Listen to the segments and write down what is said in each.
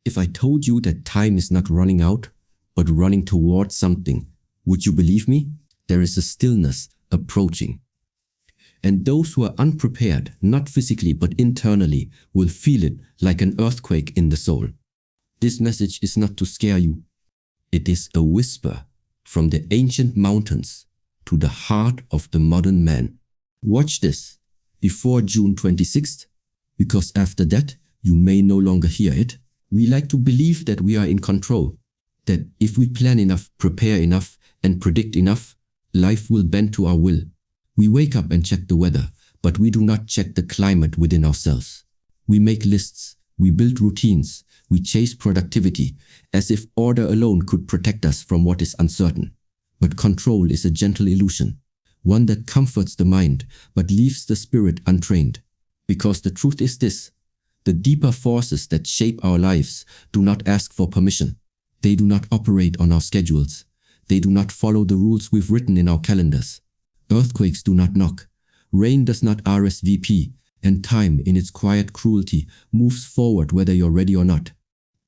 If I told you that time is not running out, but running towards something, would you believe me? There is a stillness approaching. And those who are unprepared, not physically but internally, will feel it like an earthquake in the soul. This message is not to scare you. It is a whisper from the ancient mountains to the heart of the modern man. Watch this before June 26th, because after that, you may no longer hear it. We like to believe that we are in control, that if we plan enough, prepare enough, and predict enough, life will bend to our will. We wake up and check the weather, but we do not check the climate within ourselves. We make lists, we build routines, we chase productivity, as if order alone could protect us from what is uncertain. But control is a gentle illusion, one that comforts the mind, but leaves the spirit untrained. Because the truth is this: the deeper forces that shape our lives do not ask for permission. They do not operate on our schedules. They do not follow the rules we've written in our calendars. Earthquakes do not knock. Rain does not RSVP. And time, in its quiet cruelty, moves forward whether you're ready or not.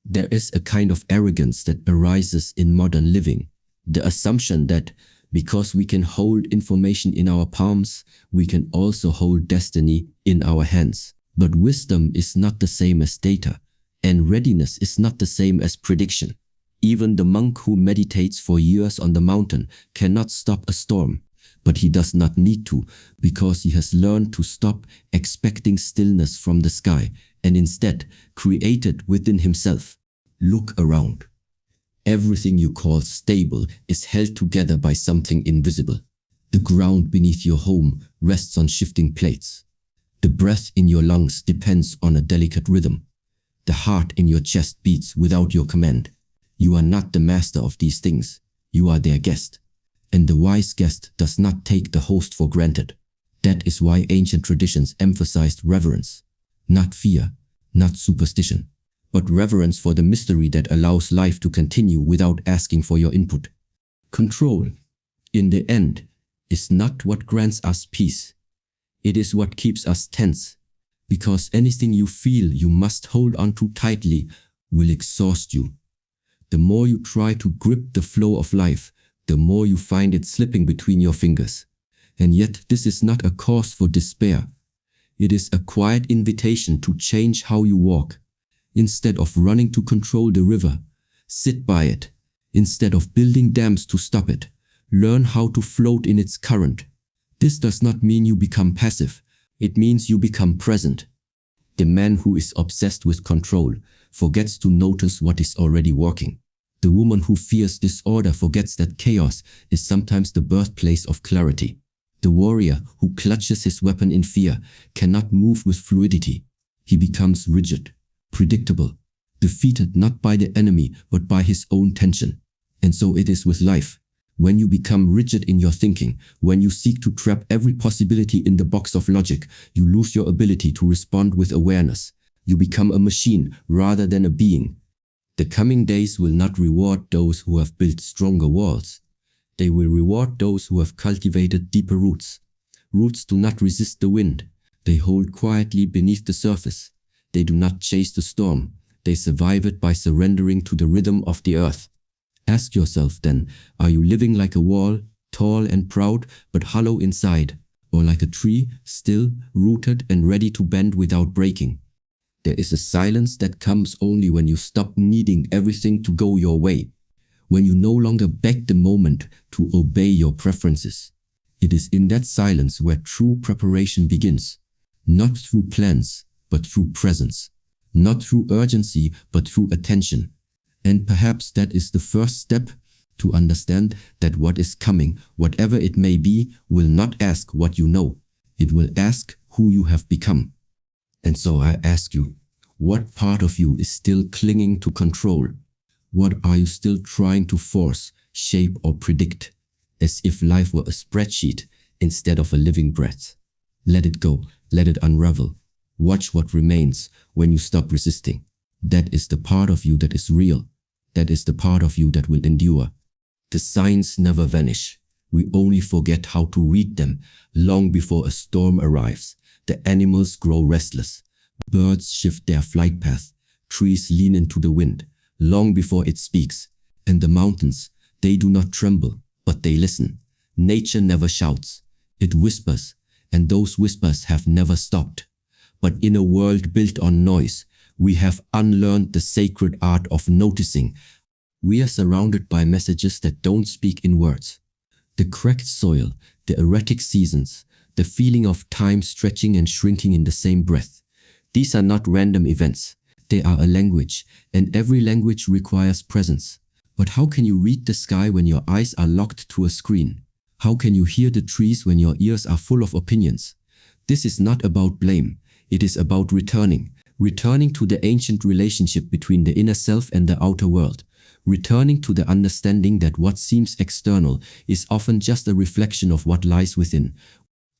There is a kind of arrogance that arises in modern living. The assumption that because we can hold information in our palms, we can also hold destiny in our hands. But wisdom is not the same as data, and readiness is not the same as prediction. Even the monk who meditates for years on the mountain cannot stop a storm, but he does not need to, because he has learned to stop expecting stillness from the sky and instead create it within himself. Look around. Everything you call stable is held together by something invisible. The ground beneath your home rests on shifting plates. The breath in your lungs depends on a delicate rhythm. The heart in your chest beats without your command. You are not the master of these things. You are their guest. And the wise guest does not take the host for granted. That is why ancient traditions emphasized reverence. Not fear, not superstition, but reverence for the mystery that allows life to continue without asking for your input. Control, in the end, is not what grants us peace. It is what keeps us tense, because anything you feel you must hold on to tightly will exhaust you. The more you try to grip the flow of life, the more you find it slipping between your fingers. And yet this is not a cause for despair. It is a quiet invitation to change how you walk. Instead of running to control the river, sit by it. Instead of building dams to stop it, learn how to float in its current. This does not mean you become passive. It means you become present. The man who is obsessed with control forgets to notice what is already working. The woman who fears disorder forgets that chaos is sometimes the birthplace of clarity. The warrior who clutches his weapon in fear cannot move with fluidity. He becomes rigid, predictable, defeated not by the enemy but by his own tension. And so it is with life. When you become rigid in your thinking, when you seek to trap every possibility in the box of logic, you lose your ability to respond with awareness. You become a machine rather than a being. The coming days will not reward those who have built stronger walls. They will reward those who have cultivated deeper roots. Roots do not resist the wind. They hold quietly beneath the surface. They do not chase the storm. They survive it by surrendering to the rhythm of the earth. Ask yourself then, are you living like a wall, tall and proud, but hollow inside, or like a tree, still, rooted and ready to bend without breaking? There is a silence that comes only when you stop needing everything to go your way, when you no longer beg the moment to obey your preferences. It is in that silence where true preparation begins, not through plans, but through presence, not through urgency, but through attention. And perhaps that is the first step to understand that what is coming, whatever it may be, will not ask what you know. It will ask who you have become. And so I ask you, what part of you is still clinging to control? What are you still trying to force, shape or predict, as if life were a spreadsheet instead of a living breath? Let it go, let it unravel. Watch what remains when you stop resisting. That is the part of you that is real. That is the part of you that will endure. The signs never vanish. We only forget how to read them long before a storm arrives. The animals grow restless. Birds shift their flight path. Trees lean into the wind, long before it speaks. And the mountains, they do not tremble, but they listen. Nature never shouts, it whispers, and those whispers have never stopped. But in a world built on noise, we have unlearned the sacred art of noticing. We are surrounded by messages that don't speak in words. The cracked soil, the erratic seasons, the feeling of time stretching and shrinking in the same breath. These are not random events. They are a language, and every language requires presence. But how can you read the sky when your eyes are locked to a screen? How can you hear the trees when your ears are full of opinions? This is not about blame. It is about returning to the ancient relationship between the inner self and the outer world. Returning to the understanding that what seems external is often just a reflection of what lies within.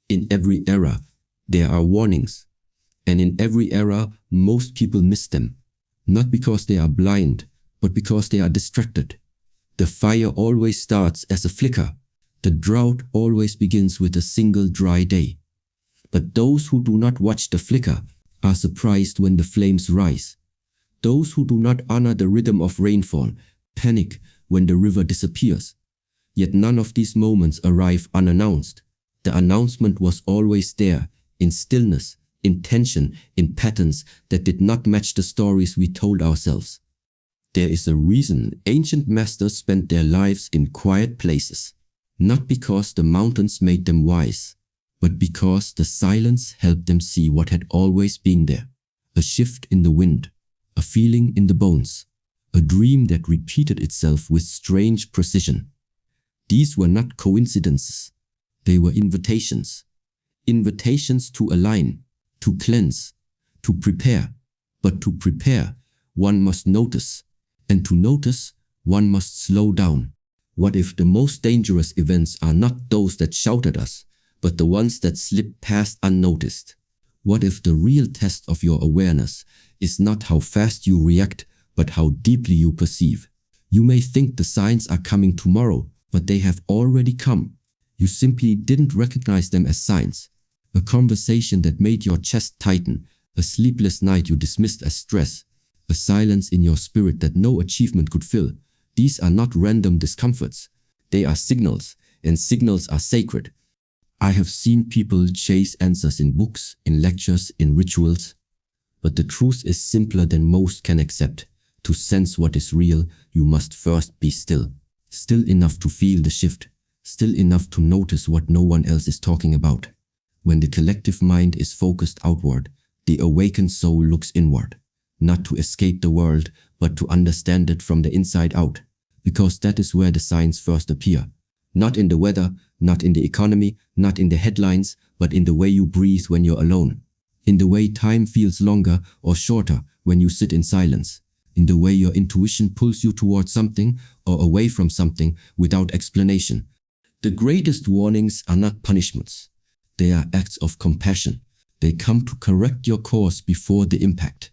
In every era, there are warnings. And in every era, most people miss them. Not because they are blind, but because they are distracted. The fire always starts as a flicker. The drought always begins with a single dry day. But those who do not watch the flicker are surprised when the flames rise. Those who do not honor the rhythm of rainfall panic when the river disappears. Yet none of these moments arrive unannounced. The announcement was always there, in stillness, in tension, in patterns that did not match the stories we told ourselves. There is a reason ancient masters spent their lives in quiet places, not because the mountains made them wise, but because the silence helped them see what had always been there. A shift in the wind, a feeling in the bones, a dream that repeated itself with strange precision. These were not coincidences. They were invitations. Invitations to align, to cleanse, to prepare. But to prepare, one must notice. And to notice, one must slow down. What if the most dangerous events are not those that shout at us, but the ones that slip past unnoticed? What if the real test of your awareness is not how fast you react, but how deeply you perceive? You may think the signs are coming tomorrow, but they have already come. You simply didn't recognize them as signs. A conversation that made your chest tighten, a sleepless night you dismissed as stress, a silence in your spirit that no achievement could fill. These are not random discomforts. They are signals, and signals are sacred. I have seen people chase answers in books, in lectures, in rituals. But the truth is simpler than most can accept. To sense what is real, you must first be still. Still enough to feel the shift. Still enough to notice what no one else is talking about. When the collective mind is focused outward, the awakened soul looks inward. Not to escape the world, but to understand it from the inside out. Because that is where the signs first appear. Not in the weather, not in the economy, not in the headlines, but in the way you breathe when you're alone. In the way time feels longer or shorter when you sit in silence. In the way your intuition pulls you towards something or away from something without explanation. The greatest warnings are not punishments. They are acts of compassion. They come to correct your course before the impact.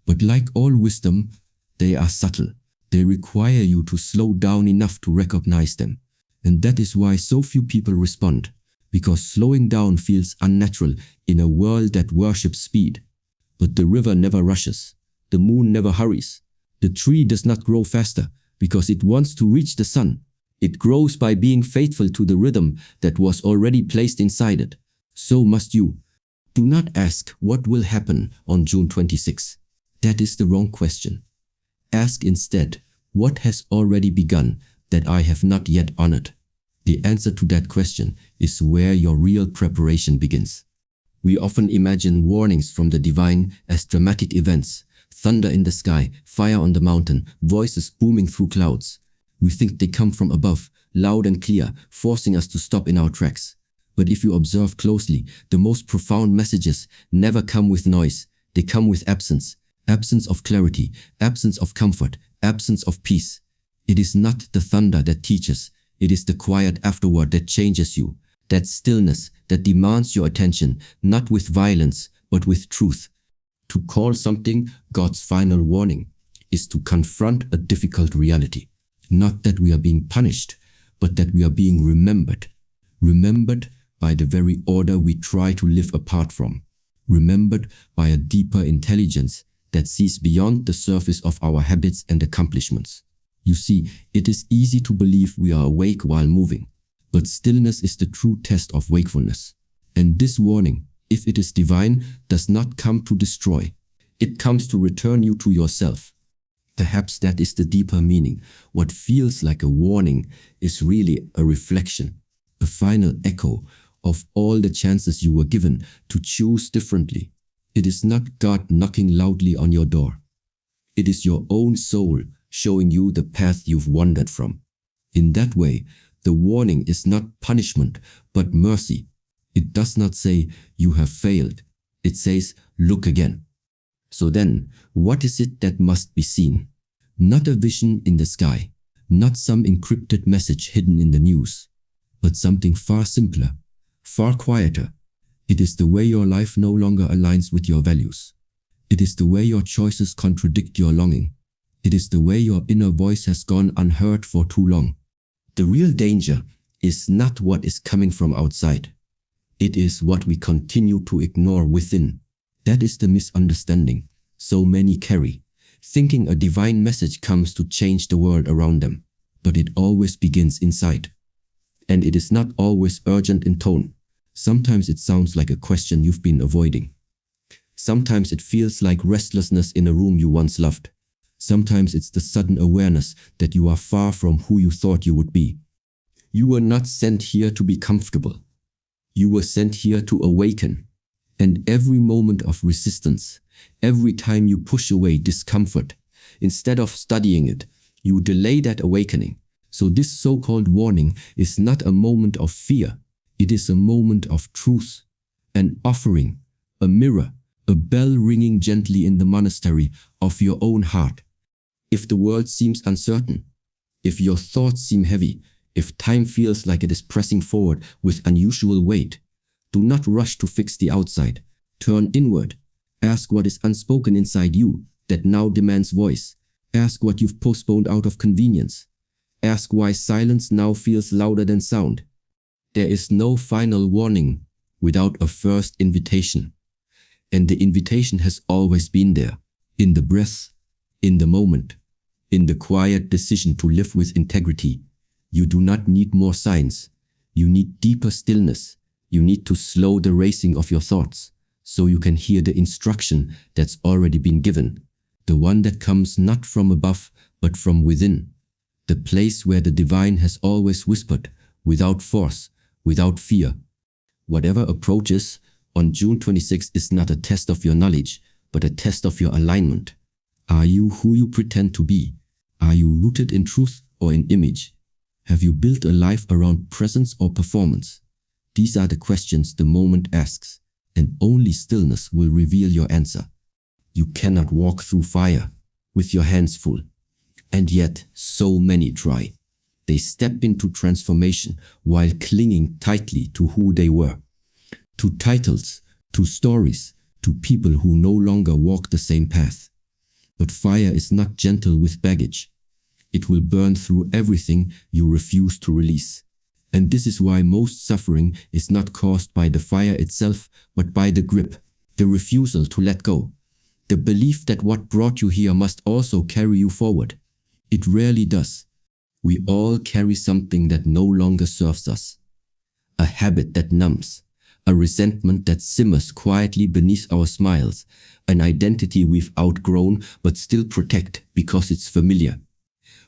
But like all wisdom, they are subtle. They require you to slow down enough to recognize them. And that is why so few people respond. Because slowing down feels unnatural in a world that worships speed. But the river never rushes. The moon never hurries. The tree does not grow faster because it wants to reach the sun. It grows by being faithful to the rhythm that was already placed inside it. So must you. Do not ask what will happen on June 26. That is the wrong question. Ask instead, what has already begun that I have not yet honored? The answer to that question is where your real preparation begins. We often imagine warnings from the divine as dramatic events. Thunder in the sky, fire on the mountain, voices booming through clouds. We think they come from above, loud and clear, forcing us to stop in our tracks. But if you observe closely, the most profound messages never come with noise. They come with absence. Absence of clarity, absence of comfort, absence of peace. It is not the thunder that teaches. It is the quiet afterward that changes you. That stillness that demands your attention, not with violence, but with truth. To call something God's final warning is to confront a difficult reality. Not that we are being punished, but that we are being remembered. Remembered by the very order we try to live apart from. Remembered by a deeper intelligence that sees beyond the surface of our habits and accomplishments. You see, it is easy to believe we are awake while moving, but stillness is the true test of wakefulness. And this warning, if it is divine, does not come to destroy. It comes to return you to yourself. Perhaps that is the deeper meaning. What feels like a warning is really a reflection, a final echo of all the chances you were given to choose differently. It is not God knocking loudly on your door. It is your own soul showing you the path you've wandered from. In that way, the warning is not punishment, but mercy. It does not say, you have failed. It says, look again. So then, what is it that must be seen? Not a vision in the sky, not some encrypted message hidden in the news, but something far simpler, far quieter. It is the way your life no longer aligns with your values. It is the way your choices contradict your longing. It is the way your inner voice has gone unheard for too long. The real danger is not what is coming from outside. It is what we continue to ignore within. That is the misunderstanding so many carry, thinking a divine message comes to change the world around them. But it always begins inside. And it is not always urgent in tone. Sometimes it sounds like a question you've been avoiding. Sometimes it feels like restlessness in a room you once loved. Sometimes it's the sudden awareness that you are far from who you thought you would be. You were not sent here to be comfortable. You were sent here to awaken. And every moment of resistance, every time you push away discomfort, instead of studying it, you delay that awakening. So this so-called warning is not a moment of fear. It is a moment of truth, an offering, a mirror, a bell ringing gently in the monastery of your own heart. If the world seems uncertain, if your thoughts seem heavy, if time feels like it is pressing forward with unusual weight, do not rush to fix the outside. Turn inward. Ask what is unspoken inside you that now demands voice. Ask what you've postponed out of convenience. Ask why silence now feels louder than sound. There is no final warning without a first invitation. And the invitation has always been there, in the breath, in the moment, in the quiet decision to live with integrity. You do not need more signs. You need deeper stillness. You need to slow the racing of your thoughts so you can hear the instruction that's already been given, the one that comes not from above but from within, the place where the divine has always whispered, without force, without fear. Whatever approaches on June 26 is not a test of your knowledge, but a test of your alignment. Are you who you pretend to be? Are you rooted in truth or in image? Have you built a life around presence or performance? These are the questions the moment asks, and only stillness will reveal your answer. You cannot walk through fire with your hands full, and yet so many try. They step into transformation while clinging tightly to who they were, to titles, to stories, to people who no longer walk the same path. But fire is not gentle with baggage. It will burn through everything you refuse to release. And this is why most suffering is not caused by the fire itself, but by the grip, the refusal to let go, the belief that what brought you here must also carry you forward. It rarely does. We all carry something that no longer serves us, a habit that numbs, a resentment that simmers quietly beneath our smiles, an identity we've outgrown but still protect because it's familiar.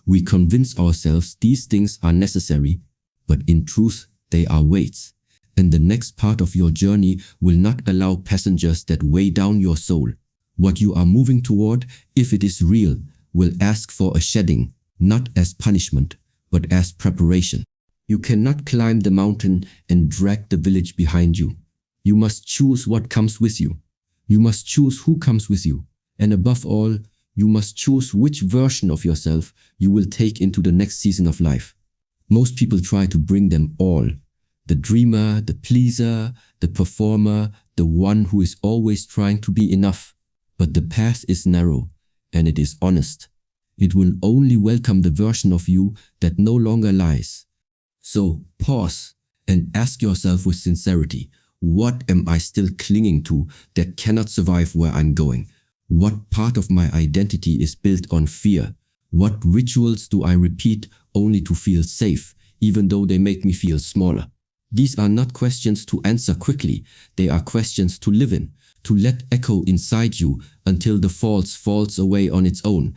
We convince ourselves these things are necessary, but in truth, they are weights, and the next part of your journey will not allow passengers that weigh down your soul. What you are moving toward, if it is real, will ask for a shedding, not as punishment, but as preparation. You cannot climb the mountain and drag the village behind you. You must choose what comes with you. You must choose who comes with you. And above all, you must choose which version of yourself you will take into the next season of life. Most people try to bring them all. The dreamer, the pleaser, the performer, the one who is always trying to be enough. But the path is narrow, and it is honest. It will only welcome the version of you that no longer lies. So pause and ask yourself with sincerity, what am I still clinging to that cannot survive where I'm going? What part of my identity is built on fear? What rituals do I repeat only to feel safe, even though they make me feel smaller? These are not questions to answer quickly. They are questions to live in, to let echo inside you until the falls away on its own.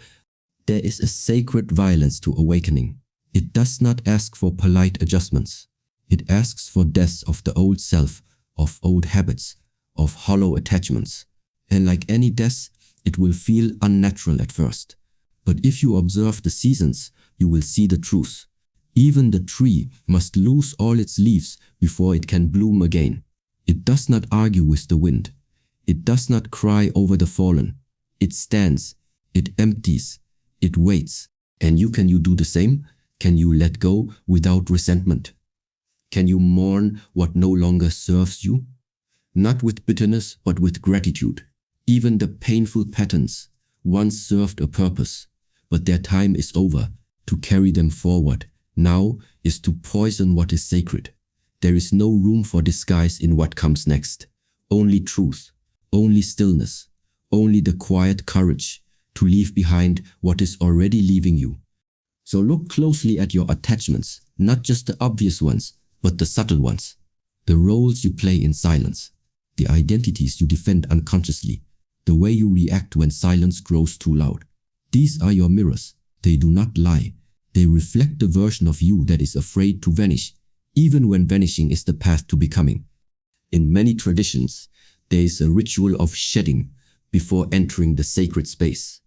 There is a sacred violence to awakening. It does not ask for polite adjustments. It asks for death of the old self, of old habits, of hollow attachments. And like any death, it will feel unnatural at first. But if you observe the seasons, you will see the truth. Even the tree must lose all its leaves before it can bloom again. It does not argue with the wind. It does not cry over the fallen. It stands, it empties, it waits. And can you do the same? Can you let go without resentment? Can you mourn what no longer serves you? Not with bitterness, but with gratitude. Even the painful patterns once served a purpose, but their time is over. To carry them forward now is to poison what is sacred. There is no room for disguise in what comes next. Only truth, only stillness, only the quiet courage to leave behind what is already leaving you. So look closely at your attachments, not just the obvious ones, but the subtle ones. The roles you play in silence, the identities you defend unconsciously, the way you react when silence grows too loud. These are your mirrors. They do not lie. They reflect the version of you that is afraid to vanish, even when vanishing is the path to becoming. In many traditions, there is a ritual of shedding before entering the sacred space.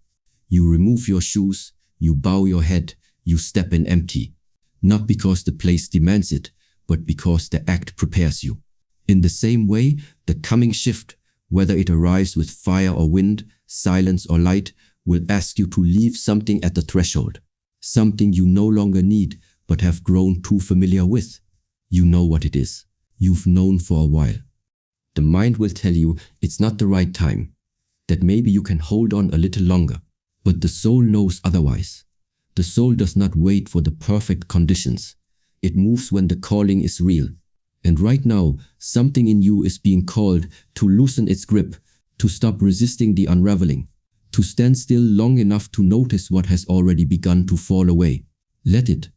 You remove your shoes, you bow your head, you step in empty, not because the place demands it, but because the act prepares you. In the same way, the coming shift, whether it arrives with fire or wind, silence or light, will ask you to leave something at the threshold, something you no longer need but have grown too familiar with. You know what it is. You've known for a while. The mind will tell you it's not the right time, that maybe you can hold on a little longer, but the soul knows otherwise. The soul does not wait for the perfect conditions. It moves when the calling is real. And right now, something in you is being called to loosen its grip, to stop resisting the unraveling, to stand still long enough to notice what has already begun to fall away. Let it.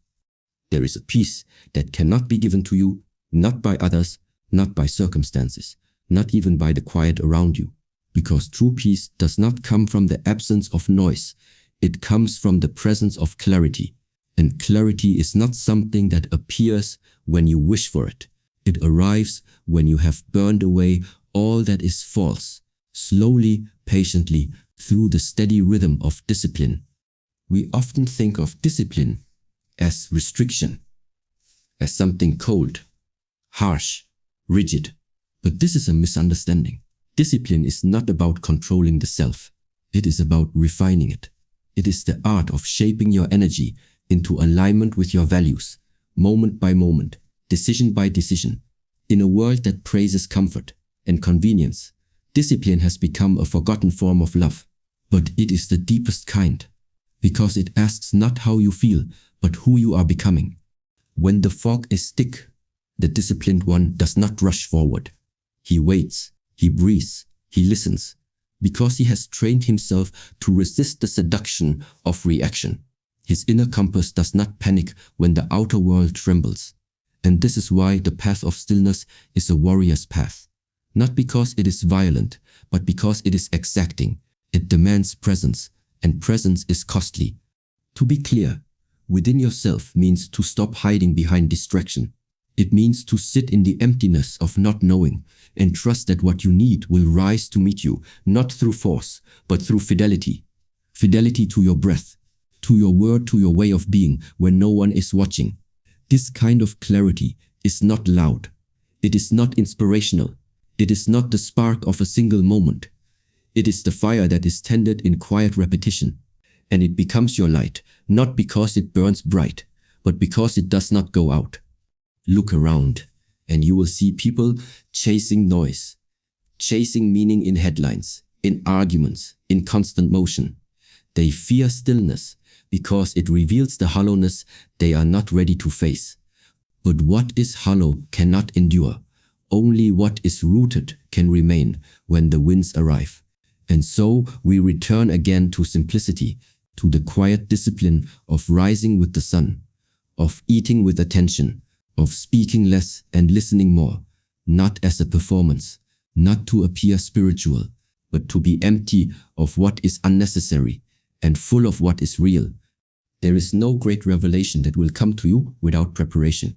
There is a peace that cannot be given to you, not by others, not by circumstances, not even by the quiet around you. Because true peace does not come from the absence of noise. It comes from the presence of clarity. And clarity is not something that appears when you wish for it. It arrives when you have burned away all that is false, slowly, patiently, through the steady rhythm of discipline. We often think of discipline as restriction, as something cold, harsh, rigid. But this is a misunderstanding. Discipline is not about controlling the self. It is about refining it. It is the art of shaping your energy into alignment with your values, moment by moment, decision by decision. In a world that praises comfort and convenience, discipline has become a forgotten form of love. But it is the deepest kind, because it asks not how you feel, but who you are becoming. When the fog is thick, the disciplined one does not rush forward. He waits, he breathes, he listens, because he has trained himself to resist the seduction of reaction. His inner compass does not panic when the outer world trembles. And this is why the path of stillness is a warrior's path. Not because it is violent, but because it is exacting. It demands presence, and presence is costly. To be clear, within yourself means to stop hiding behind distraction. It means to sit in the emptiness of not knowing and trust that what you need will rise to meet you, not through force, but through fidelity. Fidelity to your breath, to your word, to your way of being when no one is watching. This kind of clarity is not loud. It is not inspirational. It is not the spark of a single moment. It is the fire that is tended in quiet repetition. And it becomes your light, not because it burns bright, but because it does not go out. Look around, and you will see people chasing noise, chasing meaning in headlines, in arguments, in constant motion. They fear stillness because it reveals the hollowness they are not ready to face. But what is hollow cannot endure. Only what is rooted can remain when the winds arrive. And so we return again to simplicity, to the quiet discipline of rising with the sun, of eating with attention, of speaking less and listening more, not as a performance, not to appear spiritual, but to be empty of what is unnecessary and full of what is real. There is no great revelation that will come to you without preparation.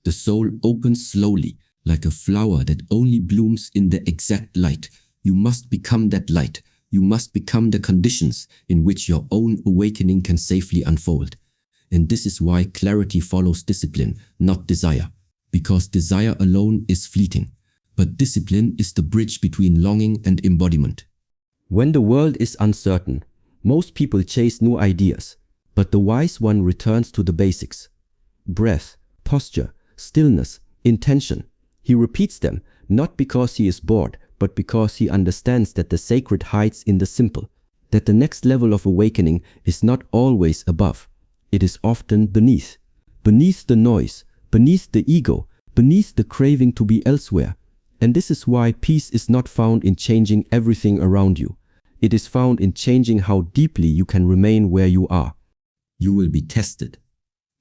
The soul opens slowly, like a flower that only blooms in the exact light. You must become that light. You must become the conditions in which your own awakening can safely unfold. And this is why clarity follows discipline, not desire. Because desire alone is fleeting. But discipline is the bridge between longing and embodiment. When the world is uncertain, most people chase new ideas. But the wise one returns to the basics. Breath, posture, stillness, intention. He repeats them, not because he is bored, but because he understands that the sacred hides in the simple, that the next level of awakening is not always above. It is often beneath the noise, beneath the ego, beneath the craving to be elsewhere. And this is why peace is not found in changing everything around you. It is found in changing how deeply you can remain where you are. You will be tested,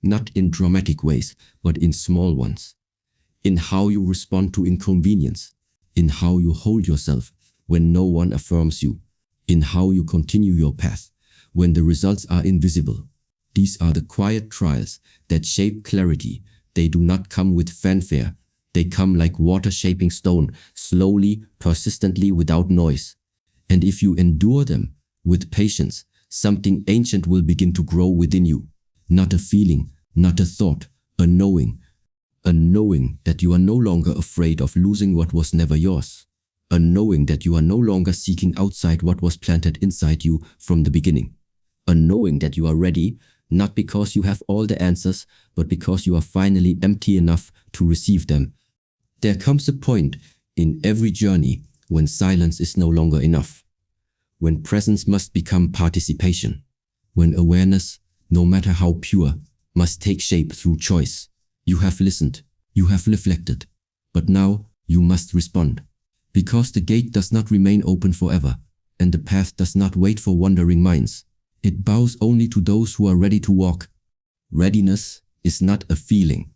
not in dramatic ways, but in small ones. In how you respond to inconvenience, in how you hold yourself when no one affirms you, in how you continue your path when the results are invisible. These are the quiet trials that shape clarity. They do not come with fanfare. They come like water shaping stone, slowly, persistently, without noise. And if you endure them with patience, something ancient will begin to grow within you. Not a feeling, not a thought, a knowing. A knowing that you are no longer afraid of losing what was never yours. A knowing that you are no longer seeking outside what was planted inside you from the beginning. A knowing that you are ready, not because you have all the answers, but because you are finally empty enough to receive them. There comes a point in every journey when silence is no longer enough. When presence must become participation. When awareness, no matter how pure, must take shape through choice. You have listened, you have reflected, but now you must respond. Because the gate does not remain open forever, and the path does not wait for wandering minds. It bows only to those who are ready to walk. Readiness is not a feeling.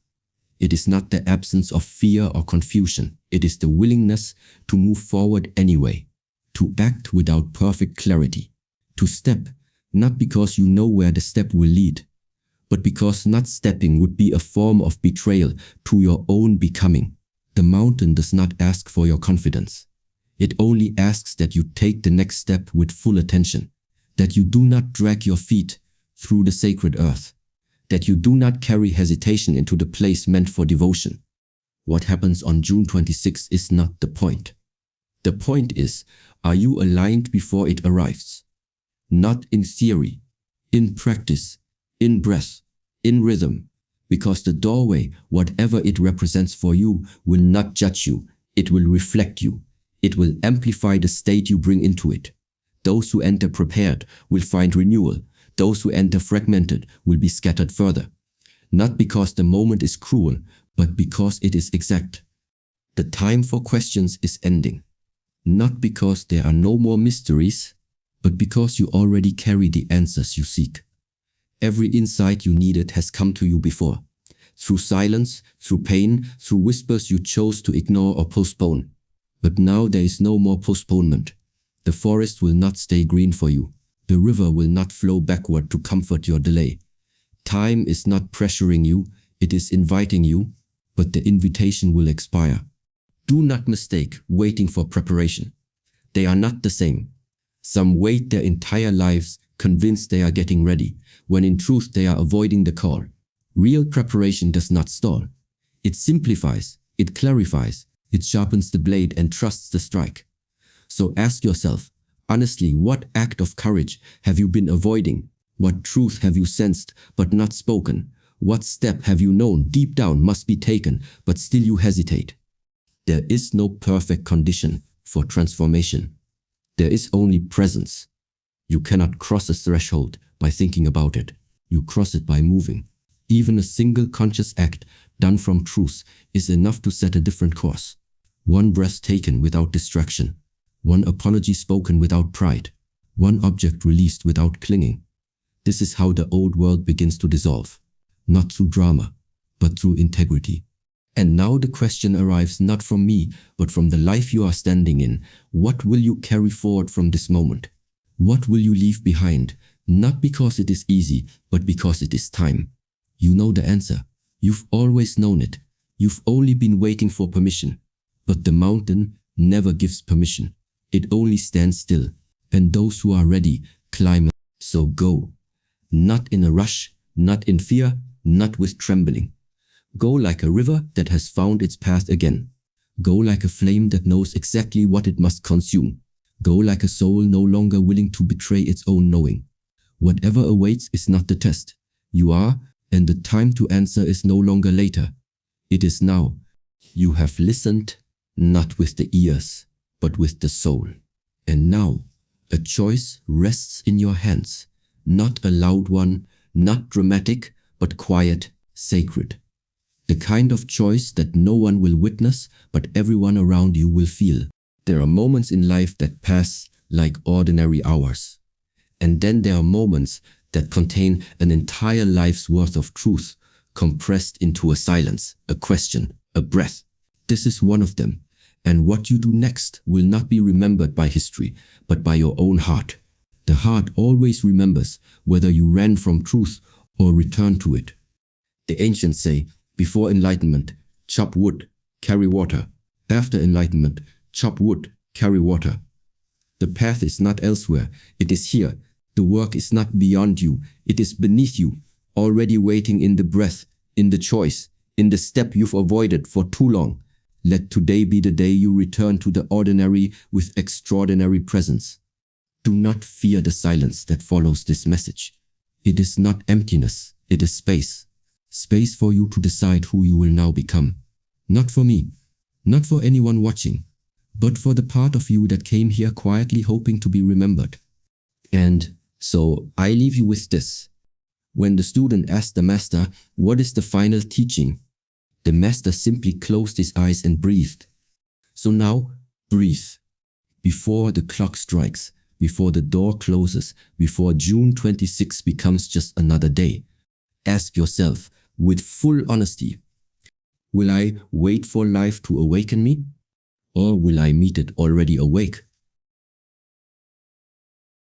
It is not the absence of fear or confusion. It is the willingness to move forward anyway, to act without perfect clarity, to step, not because you know where the step will lead, but because not stepping would be a form of betrayal to your own becoming. The mountain does not ask for your confidence. It only asks that you take the next step with full attention, that you do not drag your feet through the sacred earth, that you do not carry hesitation into the place meant for devotion. What happens on June 26 is not the point. The point is, are you aligned before it arrives? Not in theory, in practice, in breath, in rhythm, because the doorway, whatever it represents for you, will not judge you. It will reflect you. It will amplify the state you bring into it. Those who enter prepared will find renewal. Those who enter fragmented will be scattered further. Not because the moment is cruel, but because it is exact. The time for questions is ending. Not because there are no more mysteries, but because you already carry the answers you seek. Every insight you needed has come to you before. Through silence, through pain, through whispers you chose to ignore or postpone. But now there is no more postponement. The forest will not stay green for you. The river will not flow backward to comfort your delay. Time is not pressuring you, it is inviting you, but the invitation will expire. Do not mistake waiting for preparation. They are not the same. Some wait their entire lives convinced they are getting ready, when in truth they are avoiding the call. Real preparation does not stall. It simplifies, it clarifies, it sharpens the blade and trusts the strike. So ask yourself, honestly, what act of courage have you been avoiding? What truth have you sensed but not spoken? What step have you known deep down must be taken, but still you hesitate? There is no perfect condition for transformation. There is only presence. You cannot cross a threshold by thinking about it. You cross it by moving. Even a single conscious act done from truth is enough to set a different course. One breath taken without distraction. one apology spoken without pride, one object released without clinging. This is how the old world begins to dissolve, not through drama, but through integrity. And now the question arrives not from me, but from the life you are standing in. What will you carry forward from this moment? What will you leave behind? Not because it is easy, but because it is time. You know the answer. You've always known it. You've only been waiting for permission. But the mountain never gives permission. It only stands still. And those who are ready climb. So go. Not in a rush, not in fear, not with trembling. Go like a river that has found its path again. Go like a flame that knows exactly what it must consume. Go like a soul no longer willing to betray its own knowing. Whatever awaits is not the test. You are, and the time to answer is no longer later. It is now. You have listened, not with the ears, but with the soul. And now, a choice rests in your hands. Not a loud one, not dramatic, but quiet, sacred. The kind of choice that no one will witness, but everyone around you will feel. There are moments in life that pass like ordinary hours. And then there are moments that contain an entire life's worth of truth, compressed into a silence, a question, a breath. This is one of them. And what you do next will not be remembered by history, but by your own heart. The heart always remembers whether you ran from truth or returned to it. The ancients say, before enlightenment, chop wood, carry water. After enlightenment, chop wood, carry water. The path is not elsewhere, it is here. The work is not beyond you, it is beneath you, already waiting in the breath, in the choice, in the step you've avoided for too long. Let today be the day you return to the ordinary with extraordinary presence. Do not fear the silence that follows this message. It is not emptiness, it is space. Space for you to decide who you will now become. Not for me, not for anyone watching, but for the part of you that came here quietly hoping to be remembered. And so I leave you with this. When the student asked the master, what is the final teaching? The master simply closed his eyes and breathed. So now, breathe. Before the clock strikes, before the door closes, before June 26 becomes just another day, ask yourself with full honesty, will I wait for life to awaken me? Or will I meet it already awake?